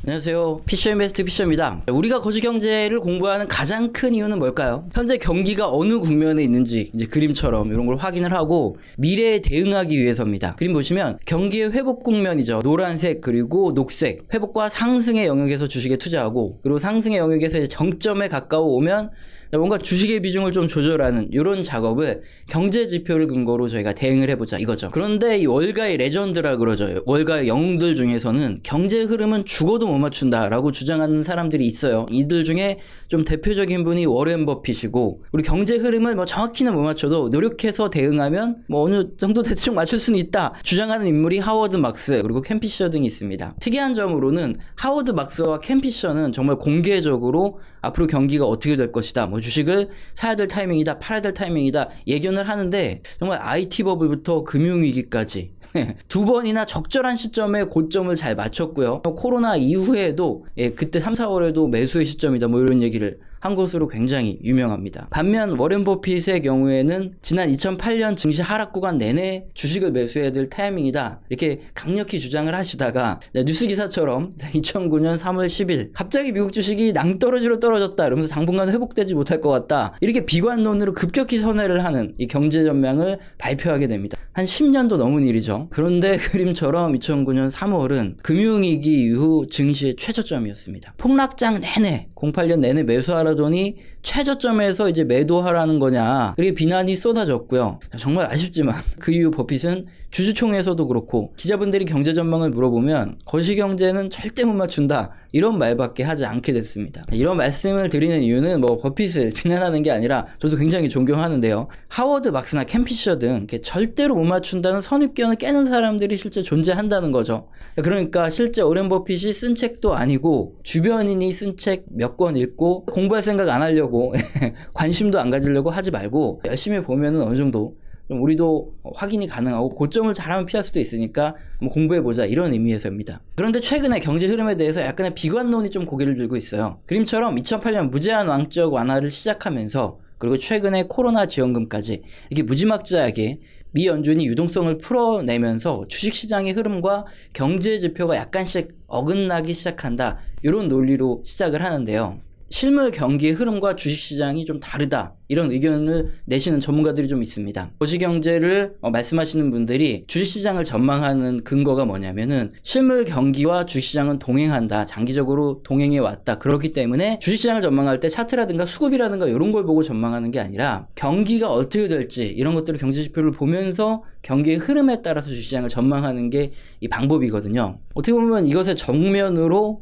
안녕하세요. 피셔인베스트 피셔입니다. 우리가 거시경제를 공부하는 가장 큰 이유는 뭘까요? 현재 경기가 어느 국면에 있는지 이제 그림처럼 이런 걸 확인을 하고 미래에 대응하기 위해서입니다. 그림 보시면 경기의 회복 국면이죠. 노란색 그리고 녹색, 회복과 상승의 영역에서 주식에 투자하고, 그리고 상승의 영역에서 이제 정점에 가까워 오면 뭔가 주식의 비중을 좀 조절하는 이런 작업을 경제 지표를 근거로 저희가 대응을 해보자 이거죠. 그런데 이 월가의 레전드라 그러죠. 월가의 영웅들 중에서는 경제 흐름은 죽어도 못 맞춘다라고 주장하는 사람들이 있어요. 이들 중에 좀 대표적인 분이 워렌 버핏이고, 우리 경제 흐름을 뭐 정확히는 못 맞춰도 노력해서 대응하면 뭐 어느 정도 대충 맞출 수는 있다 주장하는 인물이 하워드 막스 그리고 켄 피셔 등이 있습니다. 특이한 점으로는 하워드 막스와 켄 피셔는 정말 공개적으로 앞으로 경기가 어떻게 될 것이다, 뭐 주식을 사야 될 타이밍이다, 팔아야 될 타이밍이다 예견을 하는데, 정말 IT 버블부터 금융위기까지 두 번이나 적절한 시점에 고점을 잘 맞췄고요. 코로나 이후에도 그때 3, 4월에도 매수의 시점이다 뭐 이런 얘기를 한 것으로 굉장히 유명합니다. 반면 워렌 버핏의 경우에는 지난 2008년 증시 하락 구간 내내 주식을 매수해야 될 타이밍이다 이렇게 강력히 주장을 하시다가 뉴스 기사처럼 2009년 3월 10일 갑자기 미국 주식이 낭떠러지로 떨어졌다 이러면서 당분간 회복되지 못할 것 같다 이렇게 비관론으로 급격히 선회를 하는 이 경제 전망을 발표하게 됩니다. 한 10년도 넘은 일이죠. 그런데 그림처럼 2009년 3월은 금융위기 이후 증시의 최저점이었습니다. 폭락장 내내 08년 내내 매수하라더니 최저점에서 이제 매도하라는 거냐 이렇게 비난이 쏟아졌고요. 정말 아쉽지만 그 이후 버핏은 주주총회에서도 그렇고 기자분들이 경제 전망을 물어보면 거시경제는 절대 못 맞춘다 이런 말밖에 하지 않게 됐습니다. 이런 말씀을 드리는 이유는 뭐 버핏을 비난하는 게 아니라 저도 굉장히 존경하는데요. 하워드 막스나 켄 피셔 등 이렇게 절대로 못 맞춘다는 선입견을 깨는 사람들이 실제 존재한다는 거죠. 그러니까 실제 워렌 버핏이 쓴 책도 아니고 주변인이 쓴 책 몇 권 읽고 공부할 생각 안 하려고 관심도 안 가지려고 하지 말고 열심히 보면은 어느 정도 좀 우리도 확인이 가능하고 고점을 잘하면 피할 수도 있으니까 공부해보자 이런 의미에서입니다. 그런데 최근에 경제 흐름에 대해서 약간의 비관론이 좀 고개를 들고 있어요. 그림처럼 2008년 무제한 왕적 완화를 시작하면서 그리고 최근에 코로나 지원금까지 이렇게 무지막지하게 미 연준이 유동성을 풀어내면서 주식시장의 흐름과 경제 지표가 약간씩 어긋나기 시작한다 이런 논리로 시작을 하는데요. 실물 경기의 흐름과 주식시장이 좀 다르다 이런 의견을 내시는 전문가들이 좀 있습니다. 거시경제를 말씀하시는 분들이 주식시장을 전망하는 근거가 뭐냐면은 실물 경기와 주식시장은 동행한다, 장기적으로 동행해 왔다. 그렇기 때문에 주식시장을 전망할 때 차트라든가 수급이라든가 이런 걸 보고 전망하는 게 아니라 경기가 어떻게 될지 이런 것들을 경제지표를 보면서 경기의 흐름에 따라서 주식시장을 전망하는 게 이 방법이거든요. 어떻게 보면 이것의 정면으로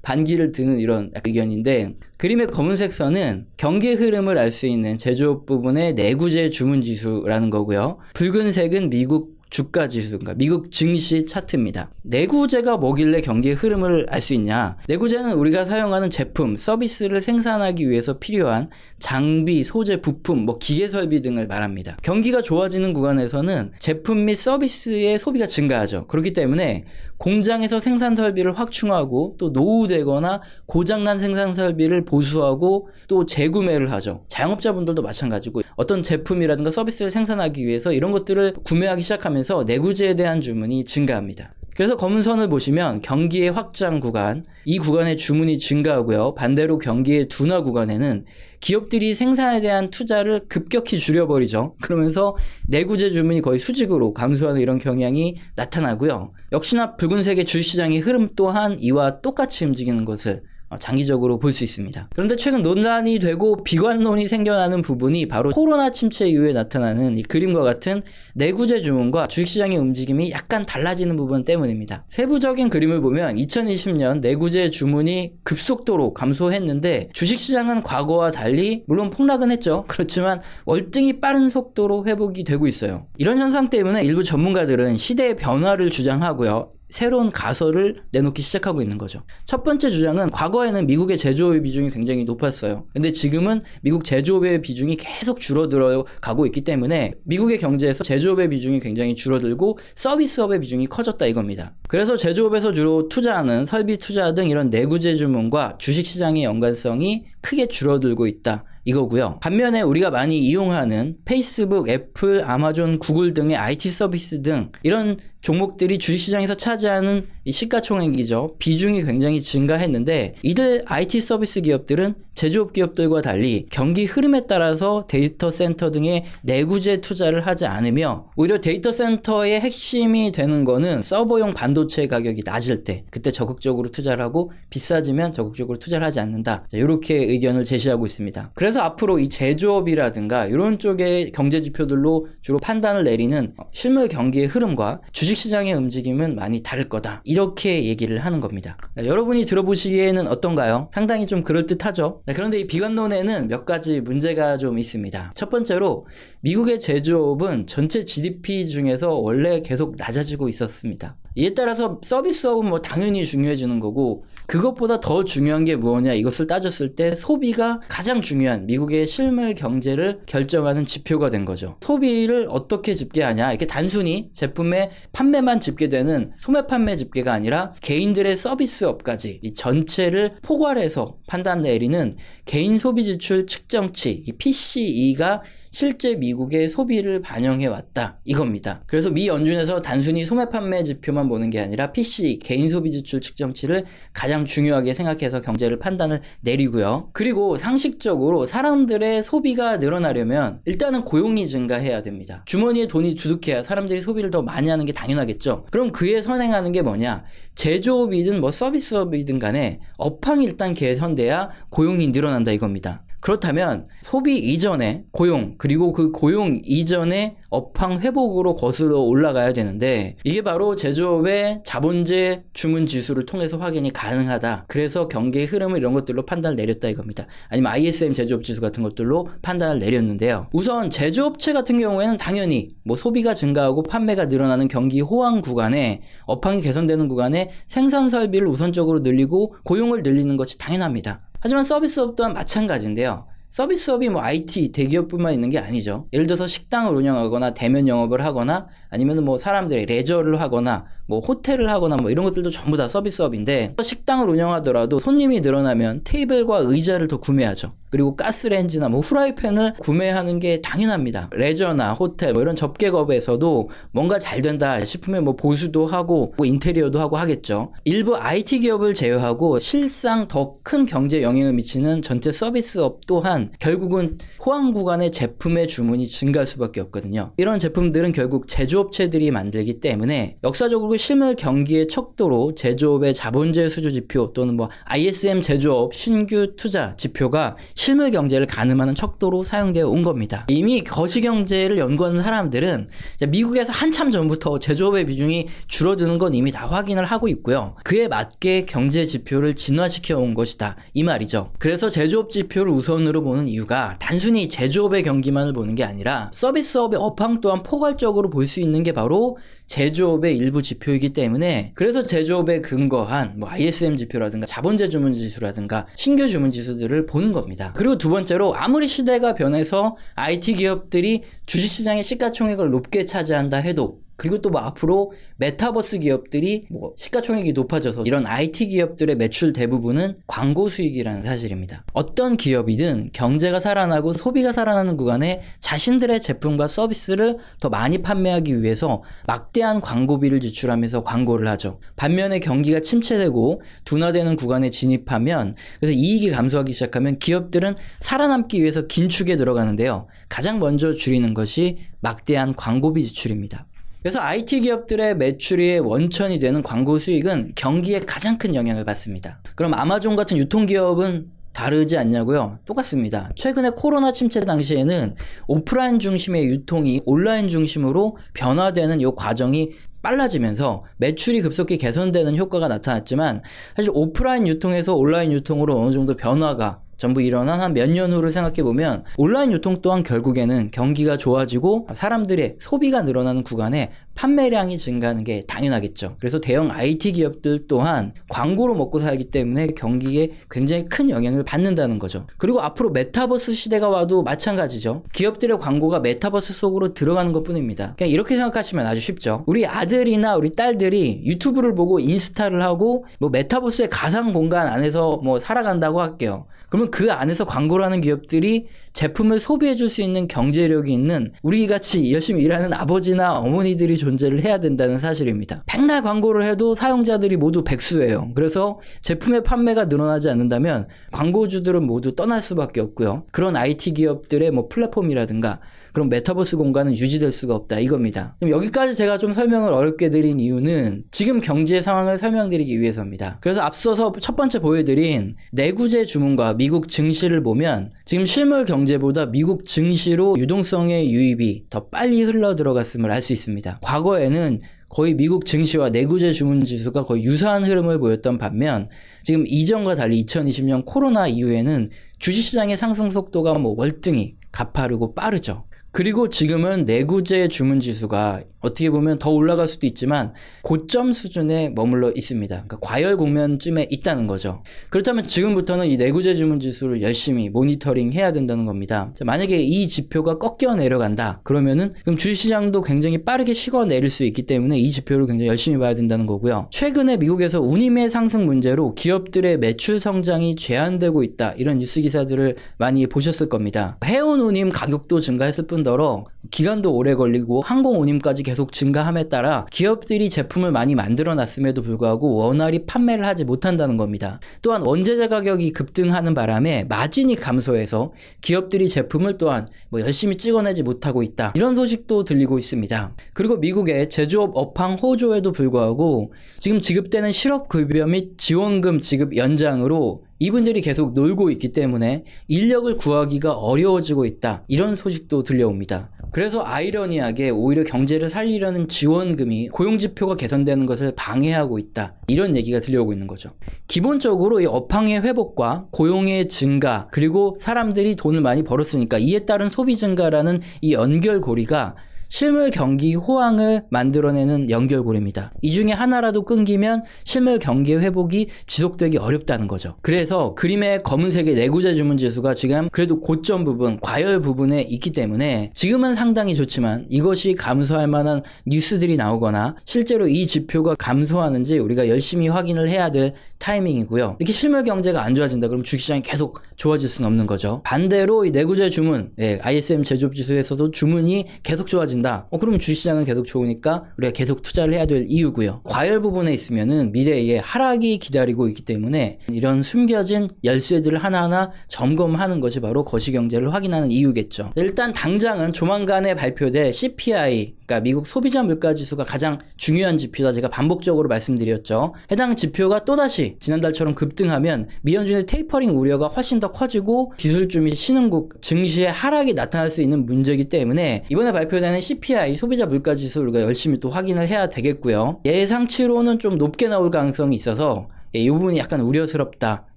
반기를 드는 이런 의견인데, 그림의 검은색 선은 경기의 흐름을 알 수 있는 제조업 부분의 내구재 주문지수라는 거고요. 붉은색은 미국 주가지수, 그러니까 미국 증시 차트입니다. 내구재가 뭐길래 경기의 흐름을 알 수 있냐? 내구재는 우리가 사용하는 제품, 서비스를 생산하기 위해서 필요한 장비, 소재, 부품, 뭐 기계설비 등을 말합니다. 경기가 좋아지는 구간에서는 제품 및 서비스의 소비가 증가하죠. 그렇기 때문에 공장에서 생산 설비를 확충하고 또 노후되거나 고장난 생산 설비를 보수하고 또 재구매를 하죠. 자영업자분들도 마찬가지고 어떤 제품이라든가 서비스를 생산하기 위해서 이런 것들을 구매하기 시작하면서 내구재에 대한 주문이 증가합니다. 그래서 검은 선을 보시면 경기의 확장 구간, 이 구간의 주문이 증가하고요. 반대로 경기의 둔화 구간에는 기업들이 생산에 대한 투자를 급격히 줄여버리죠. 그러면서 내구재 주문이 거의 수직으로 감소하는 이런 경향이 나타나고요. 역시나 붉은색의 주시장의 흐름 또한 이와 똑같이 움직이는 것을 장기적으로 볼 수 있습니다. 그런데 최근 논란이 되고 비관론이 생겨나는 부분이 바로 코로나 침체 이후에 나타나는 이 그림과 같은 내구재 주문과 주식시장의 움직임이 약간 달라지는 부분 때문입니다. 세부적인 그림을 보면 2020년 내구재 주문이 급속도로 감소했는데 주식시장은 과거와 달리 물론 폭락은 했죠. 그렇지만 월등히 빠른 속도로 회복이 되고 있어요. 이런 현상 때문에 일부 전문가들은 시대의 변화를 주장하고요. 새로운 가설을 내놓기 시작하고 있는 거죠. 첫 번째 주장은 과거에는 미국의 제조업의 비중이 굉장히 높았어요. 근데 지금은 미국 제조업의 비중이 계속 줄어들어 가고 있기 때문에 미국의 경제에서 제조업의 비중이 굉장히 줄어들고 서비스업의 비중이 커졌다 이겁니다. 그래서 제조업에서 주로 투자하는 설비 투자 등 이런 내구재 주문과 주식시장의 연관성이 크게 줄어들고 있다 이거고요. 반면에 우리가 많이 이용하는 페이스북, 애플, 아마존, 구글 등의 IT 서비스 등 이런 종목들이 주식시장에서 차지하는 이 시가총액이죠. 비중이 굉장히 증가했는데 이들 IT 서비스 기업들은 제조업 기업들과 달리 경기 흐름에 따라서 데이터 센터 등의 내구재 투자를 하지 않으며 오히려 데이터 센터의 핵심이 되는 거는 서버용 반도체 가격이 낮을 때 그때 적극적으로 투자를 하고 비싸지면 적극적으로 투자를 하지 않는다. 자, 이렇게 의견을 제시하고 있습니다. 그래서 앞으로 이 제조업이라든가 이런 쪽의 경제 지표들로 주로 판단을 내리는 실물 경기의 흐름과 주식시장의 움직임은 많이 다를 거다. 이렇게 얘기를 하는 겁니다. 자, 여러분이 들어보시기에는 어떤가요? 상당히 좀 그럴듯하죠? 자, 그런데 이 비관론에는 몇 가지 문제가 좀 있습니다. 첫 번째로 미국의 제조업은 전체 GDP 중에서 원래 계속 낮아지고 있었습니다. 이에 따라서 서비스업은 뭐 당연히 중요해지는 거고 그것보다 더 중요한 게 무엇이냐 이것을 따졌을 때 소비가 가장 중요한 미국의 실물 경제를 결정하는 지표가 된 거죠. 소비를 어떻게 집계하냐 이렇게 단순히 제품의 판매만 집계되는 소매 판매 집계가 아니라 개인들의 서비스업까지 이 전체를 포괄해서 판단 내리는 개인 소비 지출 측정치 이 PCE가 실제 미국의 소비를 반영해 왔다 이겁니다. 그래서 미 연준에서 단순히 소매 판매 지표만 보는 게 아니라 PC 개인 소비 지출 측정치를 가장 중요하게 생각해서 경제를 판단을 내리고요. 그리고 상식적으로 사람들의 소비가 늘어나려면 일단은 고용이 증가해야 됩니다. 주머니에 돈이 두둑해야 사람들이 소비를 더 많이 하는 게 당연하겠죠. 그럼 그에 선행하는 게 뭐냐? 제조업이든 뭐 서비스업이든 간에 업황이 일단 개선돼야 고용이 늘어난다 이겁니다. 그렇다면 소비 이전에 고용 그리고 그 고용 이전에 업황 회복으로 거슬러 올라가야 되는데 이게 바로 제조업의 자본재 주문 지수를 통해서 확인이 가능하다. 그래서 경기의 흐름을 이런 것들로 판단을 내렸다 이겁니다. 아니면 ISM 제조업 지수 같은 것들로 판단을 내렸는데요. 우선 제조업체 같은 경우에는 당연히 뭐 소비가 증가하고 판매가 늘어나는 경기 호황 구간에 업황이 개선되는 구간에 생산 설비를 우선적으로 늘리고 고용을 늘리는 것이 당연합니다. 하지만 서비스업 또한 마찬가지인데요. 서비스업이 뭐 IT 대기업뿐만 있는 게 아니죠. 예를 들어서 식당을 운영하거나 대면 영업을 하거나 아니면 뭐 사람들이 레저를 하거나 뭐 호텔을 하거나 뭐 이런 것들도 전부 다 서비스업인데 식당을 운영하더라도 손님이 늘어나면 테이블과 의자를 더 구매하죠. 그리고 가스레인지나 뭐 후라이팬을 구매하는 게 당연합니다. 레저나 호텔 뭐 이런 접객업에서도 뭔가 잘 된다 싶으면 뭐 보수도 하고 뭐 인테리어도 하고 하겠죠. 일부 IT 기업을 제외하고 실상 더 큰 경제 영향을 미치는 전체 서비스업 또한 결국은 호황 구간의 제품의 주문이 증가할 수밖에 없거든요. 이런 제품들은 결국 제조업체들이 만들기 때문에 역사적으로 실물 경기의 척도로 제조업의 자본재 수주 지표 또는 뭐 ISM 제조업 신규 투자 지표가 실물 경제를 가늠하는 척도로 사용되어 온 겁니다. 이미 거시경제를 연구하는 사람들은 미국에서 한참 전부터 제조업의 비중이 줄어드는 건 이미 다 확인을 하고 있고요. 그에 맞게 경제 지표를 진화시켜 온 것이다 이 말이죠. 그래서 제조업 지표를 우선으로 보는 이유가 단순히 제조업의 경기만을 보는 게 아니라 서비스업의 업황 또한 포괄적으로 볼 수 있는 게 바로 제조업의 일부 지표이기 때문에 그래서 제조업에 근거한 뭐 ISM 지표라든가 자본재 주문 지수라든가 신규 주문 지수들을 보는 겁니다. 그리고 두 번째로 아무리 시대가 변해서 IT 기업들이 주식시장의 시가총액을 높게 차지한다 해도 그리고 또 뭐 앞으로 메타버스 기업들이 뭐 시가총액이 높아져서 이런 IT 기업들의 매출 대부분은 광고 수익이라는 사실입니다. 어떤 기업이든 경제가 살아나고 소비가 살아나는 구간에 자신들의 제품과 서비스를 더 많이 판매하기 위해서 막대한 광고비를 지출하면서 광고를 하죠. 반면에 경기가 침체되고 둔화되는 구간에 진입하면 그래서 이익이 감소하기 시작하면 기업들은 살아남기 위해서 긴축에 들어가는데요. 가장 먼저 줄이는 것이 막대한 광고비 지출입니다. 그래서 IT 기업들의 매출의 원천이 되는 광고 수익은 경기에 가장 큰 영향을 받습니다. 그럼 아마존 같은 유통기업은 다르지 않냐고요? 똑같습니다. 최근에 코로나 침체 당시에는 오프라인 중심의 유통이 온라인 중심으로 변화되는 이 과정이 빨라지면서 매출이 급속히 개선되는 효과가 나타났지만 사실 오프라인 유통에서 온라인 유통으로 어느 정도 변화가 전부 일어난 한 몇 년 후를 생각해보면 온라인 유통 또한 결국에는 경기가 좋아지고 사람들의 소비가 늘어나는 구간에 판매량이 증가하는 게 당연하겠죠. 그래서 대형 IT 기업들 또한 광고로 먹고 살기 때문에 경기에 굉장히 큰 영향을 받는다는 거죠. 그리고 앞으로 메타버스 시대가 와도 마찬가지죠. 기업들의 광고가 메타버스 속으로 들어가는 것 뿐입니다. 그냥 이렇게 생각하시면 아주 쉽죠. 우리 아들이나 우리 딸들이 유튜브를 보고 인스타를 하고 뭐 메타버스의 가상 공간 안에서 뭐 살아간다고 할게요. 그러면 그 안에서 광고를 하는 기업들이 제품을 소비해 줄 수 있는 경제력이 있는 우리 같이 열심히 일하는 아버지나 어머니들이 존재를 해야 된다는 사실입니다. 백날 광고를 해도 사용자들이 모두 백수예요. 그래서 제품의 판매가 늘어나지 않는다면 광고주들은 모두 떠날 수밖에 없고요. 그런 IT 기업들의 뭐 플랫폼이라든가 그럼 메타버스 공간은 유지될 수가 없다 이겁니다. 그럼 여기까지 제가 좀 설명을 어렵게 드린 이유는 지금 경제 상황을 설명드리기 위해서입니다. 그래서 앞서서 첫 번째 보여드린 내구재 주문과 미국 증시를 보면 지금 실물 경제보다 미국 증시로 유동성의 유입이 더 빨리 흘러 들어갔음을 알 수 있습니다. 과거에는 거의 미국 증시와 내구재 주문 지수가 거의 유사한 흐름을 보였던 반면 지금 이전과 달리 2020년 코로나 이후에는 주식시장의 상승 속도가 뭐 월등히 가파르고 빠르죠. 그리고 지금은 내구재 주문 지수가 어떻게 보면 더 올라갈 수도 있지만 고점 수준에 머물러 있습니다. 그러니까 과열 국면쯤에 있다는 거죠. 그렇다면 지금부터는 이 내구재 주문 지수를 열심히 모니터링 해야 된다는 겁니다. 만약에 이 지표가 꺾여 내려간다 그러면은 그럼 주식시장도 굉장히 빠르게 식어 내릴 수 있기 때문에 이 지표를 굉장히 열심히 봐야 된다는 거고요. 최근에 미국에서 운임의 상승 문제로 기업들의 매출 성장이 제한되고 있다 이런 뉴스 기사들을 많이 보셨을 겁니다. 해운 운임 가격도 증가했을 뿐더러 기간도 오래 걸리고 항공 운임까지 계속 증가함에 따라 기업들이 제품을 많이 만들어 놨음에도 불구하고 원활히 판매를 하지 못한다는 겁니다. 또한 원재재 가격이 급등하는 바람에 마진이 감소해서 기업들이 제품을 또한 뭐 열심히 찍어내지 못하고 있다 이런 소식도 들리고 있습니다. 그리고 미국의 제조업 업황 호조에도 불구하고 지금 지급되는 실업급여 및 지원금 지급 연장으로 이분들이 계속 놀고 있기 때문에 인력을 구하기가 어려워지고 있다 이런 소식도 들려옵니다. 그래서 아이러니하게 오히려 경제를 살리려는 지원금이 고용지표가 개선되는 것을 방해하고 있다 이런 얘기가 들려오고 있는 거죠. 기본적으로 이 업황의 회복과 고용의 증가 그리고 사람들이 돈을 많이 벌었으니까 이에 따른 소비 증가라는 이 연결고리가 실물 경기 호황을 만들어내는 연결고리입니다. 이 중에 하나라도 끊기면 실물 경기 회복이 지속되기 어렵다는 거죠. 그래서 그림의 검은색의 내구재 주문 지수가 지금 그래도 고점 부분, 과열 부분에 있기 때문에 지금은 상당히 좋지만 이것이 감소할 만한 뉴스들이 나오거나 실제로 이 지표가 감소하는지 우리가 열심히 확인을 해야 될 타이밍이고요. 이렇게 실물 경제가 안 좋아진다 그러면 주식시장이 계속 좋아질 수는 없는 거죠. 반대로 이 내구재 주문, ISM 제조업 지수에서도 주문이 계속 좋아진다. 그러면 주식시장은 계속 좋으니까 우리가 계속 투자를 해야 될 이유고요. 과열 부분에 있으면은 미래에 하락이 기다리고 있기 때문에 이런 숨겨진 열쇠들을 하나하나 점검하는 것이 바로 거시경제를 확인하는 이유겠죠. 일단 당장은 조만간에 발표될 CPI, 그러니까 미국 소비자 물가지수가 가장 중요한 지표다 제가 반복적으로 말씀드렸죠. 해당 지표가 또다시 지난달처럼 급등하면 미연준의 테이퍼링 우려가 훨씬 더 커지고 기술주 및 신흥국 증시의 하락이 나타날 수 있는 문제이기 때문에 이번에 발표되는 CPI 소비자 물가지수 우리가 열심히 또 확인을 해야 되겠고요. 예상치로는 좀 높게 나올 가능성이 있어서 이 부분이 약간 우려스럽다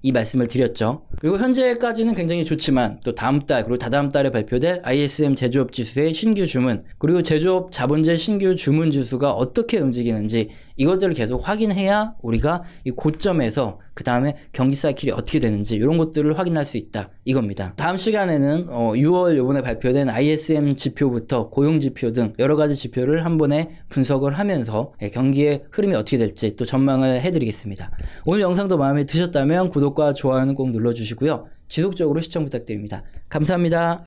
이 말씀을 드렸죠. 그리고 현재까지는 굉장히 좋지만 또 다음 달 그리고 다다음 달에 발표될 ISM 제조업 지수의 신규 주문 그리고 제조업 자본재 신규 주문 지수가 어떻게 움직이는지 이것들을 계속 확인해야 우리가 이 고점에서 그 다음에 경기 사이클이 어떻게 되는지 이런 것들을 확인할 수 있다 이겁니다. 다음 시간에는 6월 요번에 발표된 ISM 지표부터 고용지표 등 여러가지 지표를 한 번에 분석을 하면서 경기의 흐름이 어떻게 될지 또 전망을 해드리겠습니다. 오늘 영상도 마음에 드셨다면 구독과 좋아요는 꼭 눌러주시고요. 지속적으로 시청 부탁드립니다. 감사합니다.